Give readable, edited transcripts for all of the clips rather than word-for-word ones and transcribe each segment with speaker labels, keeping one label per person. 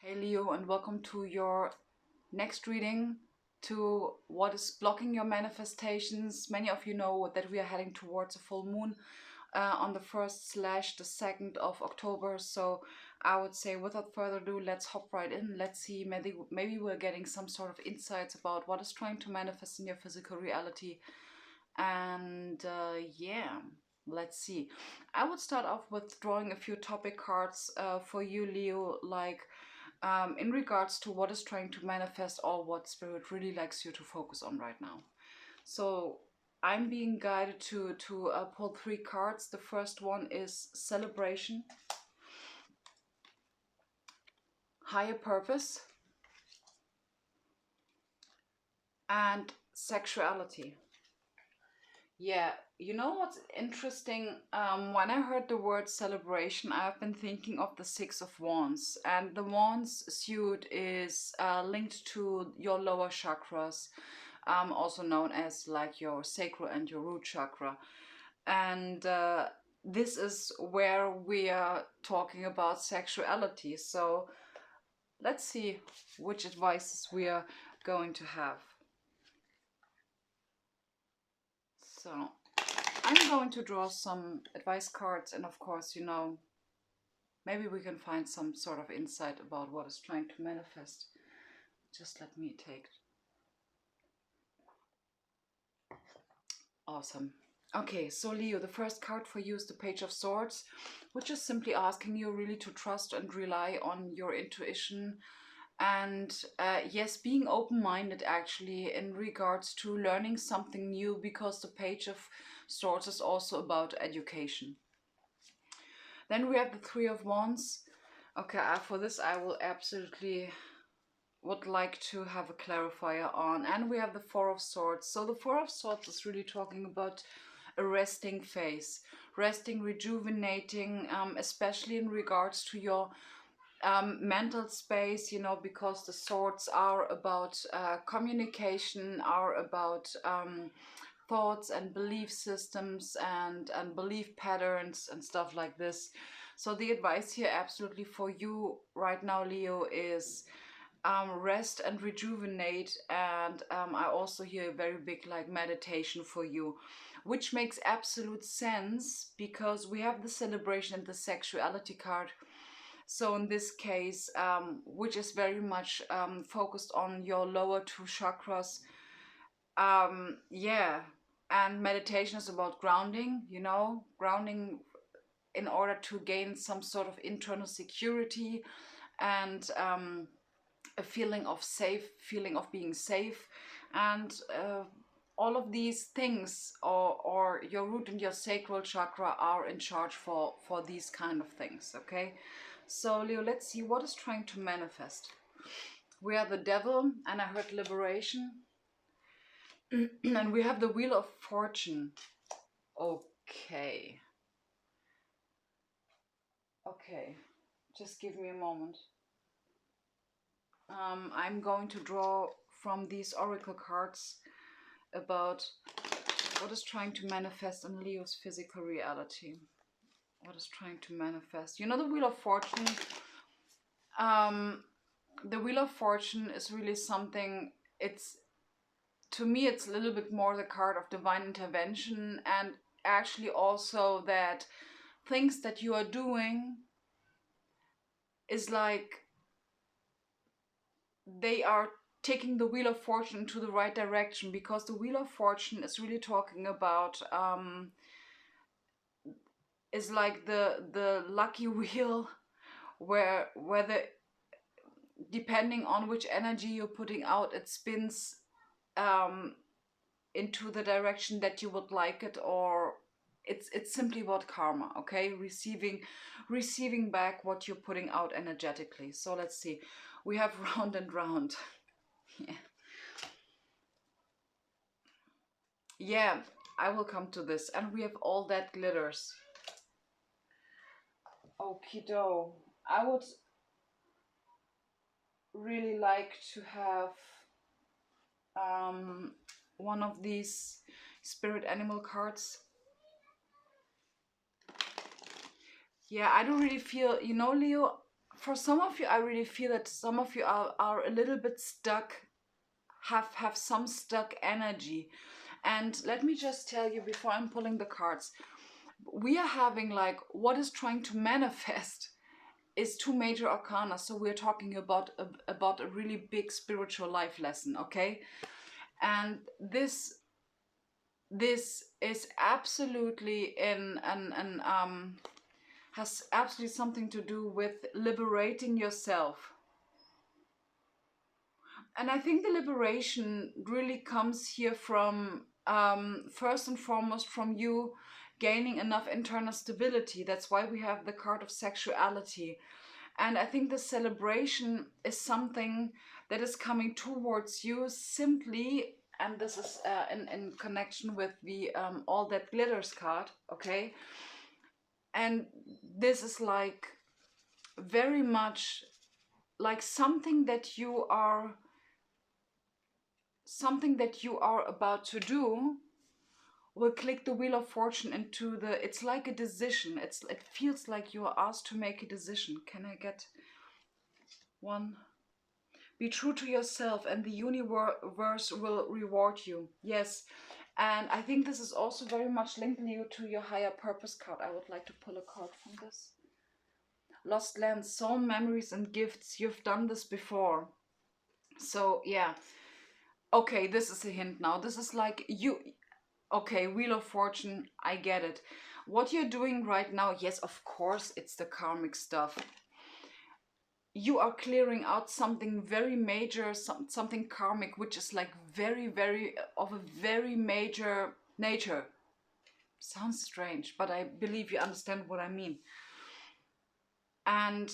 Speaker 1: Hey Leo, and welcome to your next reading to what is blocking your manifestations. Many of you know that we are heading towards a full moon on the 1st/2nd of October. So I would say, without further ado, let's hop right in. Let's see, maybe we're getting some sort of insights about what is trying to manifest in your physical reality. And yeah, let's see. I would start off with drawing a few topic cards for you, Leo, like in regards to what is trying to manifest or what spirit really likes you to focus on right now. So I'm being guided to pull three cards. The first one is celebration, higher purpose, and sexuality. Yeah, you know what's interesting? When I heard the word celebration, I've been thinking of the Six of Wands, and the Wands suit is linked to your lower chakras, also known as like your sacral and your root chakra. And this is where we are talking about sexuality. So let's see which advices we are going to have. So I'm going to draw some advice cards, and of course, maybe we can find some sort of insight about what is trying to manifest. Just let me take. Awesome. Okay, so Leo, the first card for you is the Page of Swords, which is simply asking you really to trust and rely on your intuition. And yes, being open-minded actually in regards to learning something new, because the Page of Swords is also about education. Then we have the Three of Wands. Okay, for this I will absolutely would like to have a clarifier on. And we have the Four of Swords. So the Four of Swords is really talking about a resting phase, resting, rejuvenating, especially in regards to your mental space, because the swords are about communication, are about thoughts and belief systems and belief patterns and stuff like this. So the advice here absolutely for you right now, Leo, is rest and rejuvenate. And I also hear a very big like meditation for you, which makes absolute sense because we have the celebration and the sexuality card. So in this case, which is very much focused on your lower two chakras. Yeah, and meditation is about grounding, grounding in order to gain some sort of internal security and a feeling of feeling of being safe. And all of these things, or your root and your sacral chakra, are in charge for these kind of things. Okay, so Leo, let's see what is trying to manifest. We are the Devil, and I heard liberation. And we have the Wheel of Fortune. Okay, just give me a moment. I'm going to draw from these oracle cards about what is trying to manifest in Leo's physical reality. What is trying to manifest? The Wheel of Fortune. The Wheel of Fortune is really something. To me, it's a little bit more the card of divine intervention, and actually also that things that you are doing is like they are taking the Wheel of Fortune to the right direction, because the Wheel of Fortune is really talking about is like the lucky wheel, where the, depending on which energy you're putting out, it spins into the direction that you would like it. Or it's simply about karma. Okay, receiving back what you're putting out energetically. So let's see, we have round and round. Yeah, I will come to this. And we have all that glitters. Okie doke. I would really like to have one of these spirit animal cards. Yeah, I don't really feel, Leo, for some of you, I really feel that some of you are a little bit stuck, have some stuck energy. And let me just tell you before I'm pulling the cards, we are having like what is trying to manifest is two major arcana. So we're talking about a really big spiritual life lesson, okay? And this is absolutely has absolutely something to do with liberating yourself. And I think the liberation really comes here from, first and foremost, from you gaining enough internal stability. That's why we have the card of sexuality. And I think the celebration is something that is coming towards you simply, and this is in connection with the All That Glitters card, okay? And this is like very much like something that you are about to do will click the Wheel of Fortune into the, it's like a decision. It feels like you are asked to make a decision. Can I get one? Be true to yourself and the universe will reward you. Yes. And I think this is also very much linking you to your higher purpose card. I would like to pull a card from this. Lost lands, soul memories and gifts. You've done this before. So yeah. Okay, this is a hint now. This is like you... Okay, Wheel of Fortune, I get it. What you're doing right now, yes, of course, it's the karmic stuff. You are clearing out something very major, something karmic, which is like very, very, of a very major nature. Sounds strange, but I believe you understand what I mean. And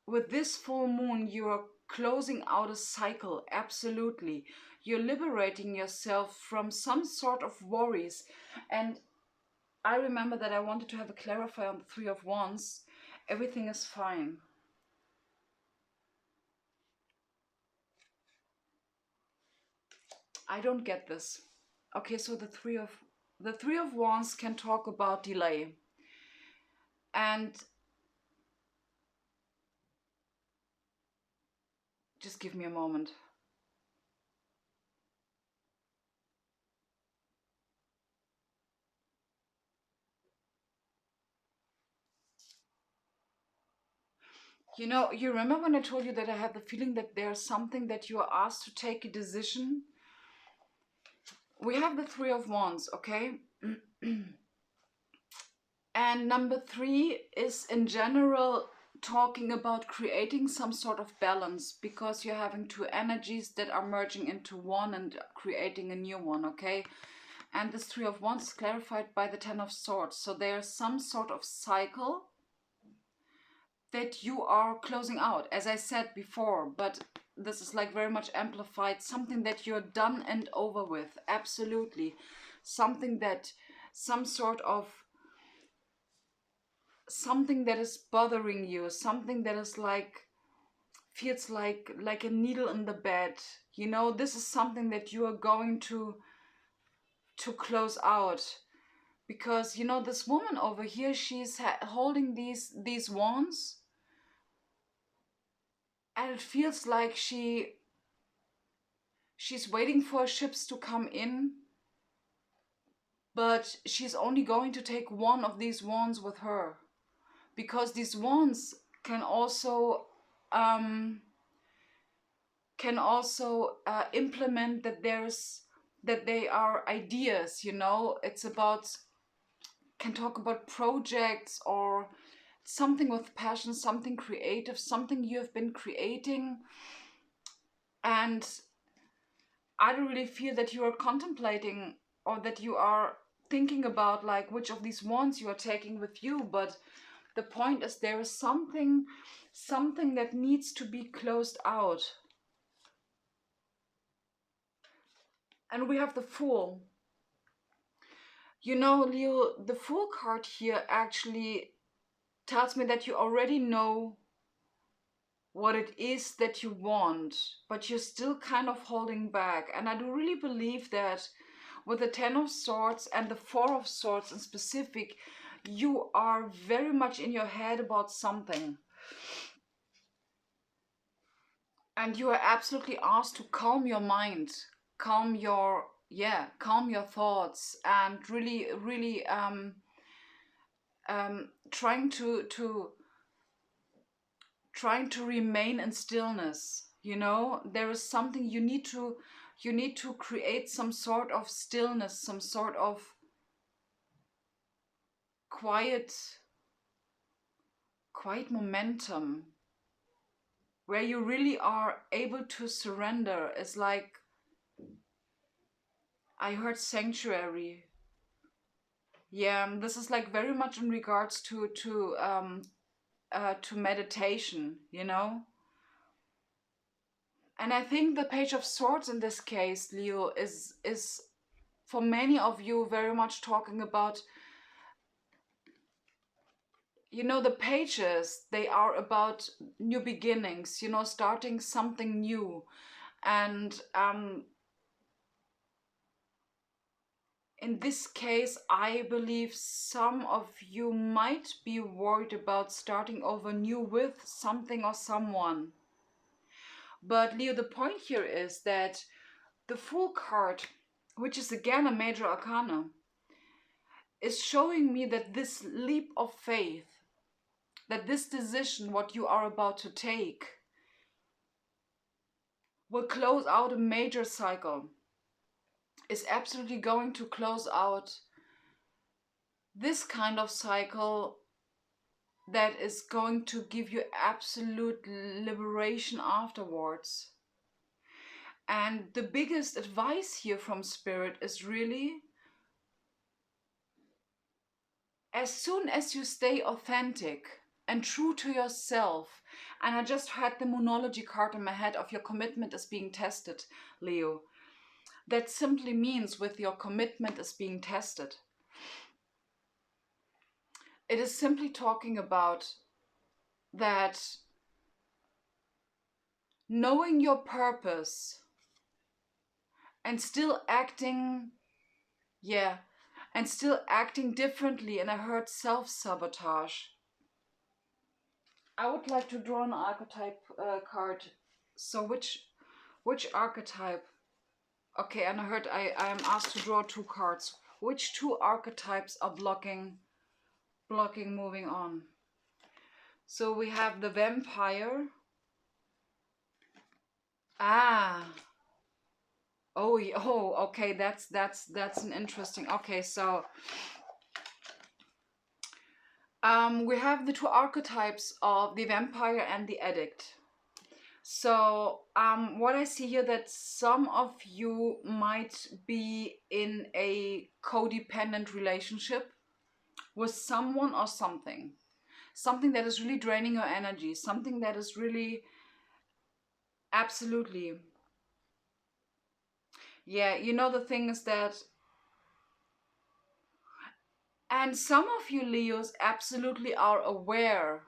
Speaker 1: with this full moon, you are closing out a cycle, absolutely. You're liberating yourself from some sort of worries. And I remember that I wanted to have a clarifier on the Three of Wands. Everything is fine. I don't get this. Okay, so the Three of Wands can talk about delay. And just give me a moment. You know, you remember when I told you that I have the feeling that there's something that you are asked to take a decision? We have the Three of Wands, okay? And number 3 is in general talking about creating some sort of balance, because you're having two energies that are merging into one and creating a new one, okay? And this Three of Wands is clarified by the Ten of Swords. So there's some sort of cycle that you are closing out, as I said before, but this is like very much amplified, something that you're done and over with, absolutely. Something that, some sort of, something that is bothering you, something that is like, feels like a needle in the bed, you know, this is something that you are going to close out. Because, you know, this woman over here, she's holding these wands, and it feels like she's waiting for ships to come in, but she's only going to take one of these wands with her, because these wands can also implement that they are ideas, you know. It's about, can talk about projects or something with passion, something creative, something you have been creating. And I don't really feel that you are contemplating or that you are thinking about like which of these wands you are taking with you, but the point is there is something that needs to be closed out. And we have the Fool. You know, Leo, the Fool card here actually tells me that you already know what it is that you want, but you're still kind of holding back. And I do really believe that with the Ten of Swords and the Four of Swords in specific, you are very much in your head about something. And you are absolutely asked to calm your mind, calm your, yeah, calm your thoughts, and really, really trying to remain in stillness. You know, there is something you need to create some sort of stillness, some sort of quiet quiet momentum where you really are able to surrender. It's like I heard sanctuary. Yeah, this is like very much in regards to meditation, you know. And I think the Page of Swords in this case, Leo, is for many of you very much talking about, you know, the pages, they are about new beginnings, you know, starting something new. And in this case, I believe some of you might be worried about starting over new with something or someone. But Leo, the point here is that the Fool card, which is again a major arcana, is showing me that this leap of faith, that this decision, what you are about to take, will close out a major cycle, is absolutely going to close out this kind of cycle that is going to give you absolute liberation afterwards. And the biggest advice here from Spirit is really, as soon as you stay authentic and true to yourself, and I just had the Moonology card in my head of your commitment is being tested, Leo. That simply means with your commitment is being tested. It is simply talking about that knowing your purpose and still acting, yeah, and still acting differently. And I heard self-sabotage. I would like to draw an archetype card. So which archetype? Okay, and I heard I am asked to draw 2 cards. Which 2 archetypes are blocking moving on? So we have the vampire. Ah. Oh, okay, that's an interesting. Okay, so we have the 2 archetypes of the vampire and the addict. So what I see here, that some of you might be in a codependent relationship with someone or something. Something that is really draining your energy. Something that is really, absolutely. Yeah, you know, the thing is that, and some of you Leos absolutely are aware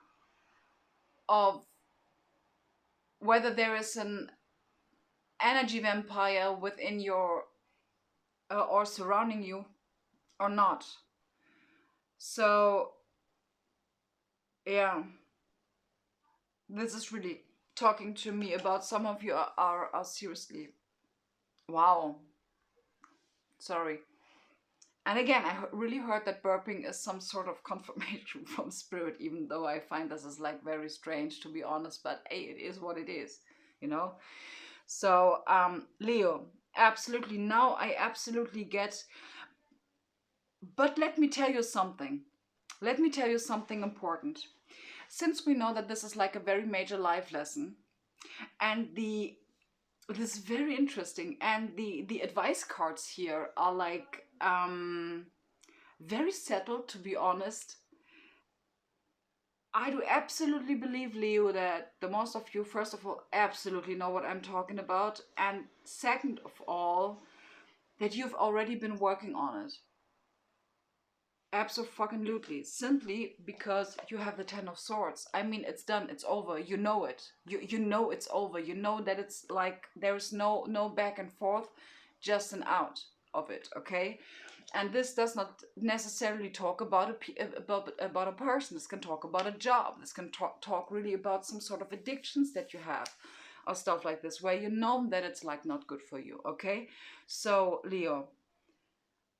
Speaker 1: of whether there is an energy vampire within your or surrounding you or not. So yeah, this is really talking to me about some of you are seriously, wow, sorry. And again, I really heard that burping is some sort of confirmation from Spirit, even though I find this is like very strange, to be honest, but hey, it is what it is, you know. So Leo, absolutely, now I absolutely get. But let me tell you something. Let me tell you something important. Since we know that this is like a very major life lesson, and this is very interesting, and the advice cards here are like very settled, to be honest. I do absolutely believe, Leo, that the most of you, first of all, absolutely know what I'm talking about, and second of all, that you've already been working on it. Absolutely. Simply because you have the Ten of Swords. I mean, it's done. It's over. You know it. You know it's over. You know that it's like there's no back and forth, just an out of it. Okay, and this does not necessarily talk about about a person. This can talk about a job. This can talk really about some sort of addictions that you have. or stuff like this, where you know that it's like not good for you. Okay, so Leo,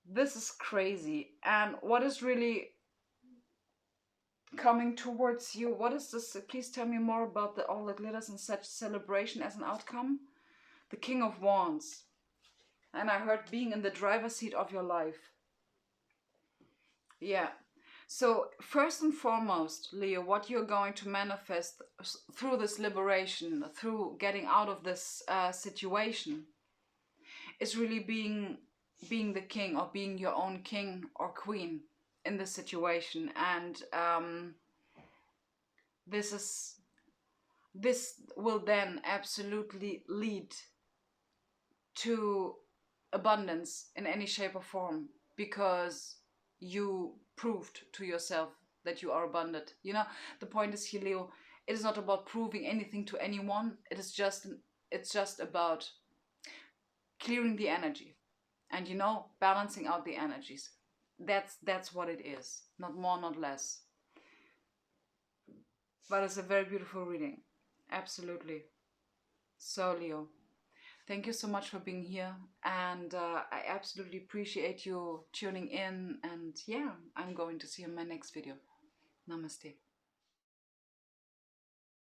Speaker 1: this is crazy. And what is really coming towards you? What is this? Please tell me more about the all that glitters and such celebration as an outcome. The King of Wands. And I heard being in the driver's seat of your life. Yeah. So first and foremost, Leo, what you're going to manifest through this liberation, through getting out of this situation, is really being the king, or being your own king or queen in this situation. And this will then absolutely lead to abundance in any shape or form, because you proved to yourself that you are abundant. You know, the point is here, Leo, it is not about proving anything to anyone. It's just about clearing the energy and, you know, balancing out the energies. That's what it is, not more, not less. But it's a very beautiful reading, absolutely. So Leo, thank you so much for being here, and I absolutely appreciate you tuning in. And yeah, I'm going to see you in my next video. Namaste.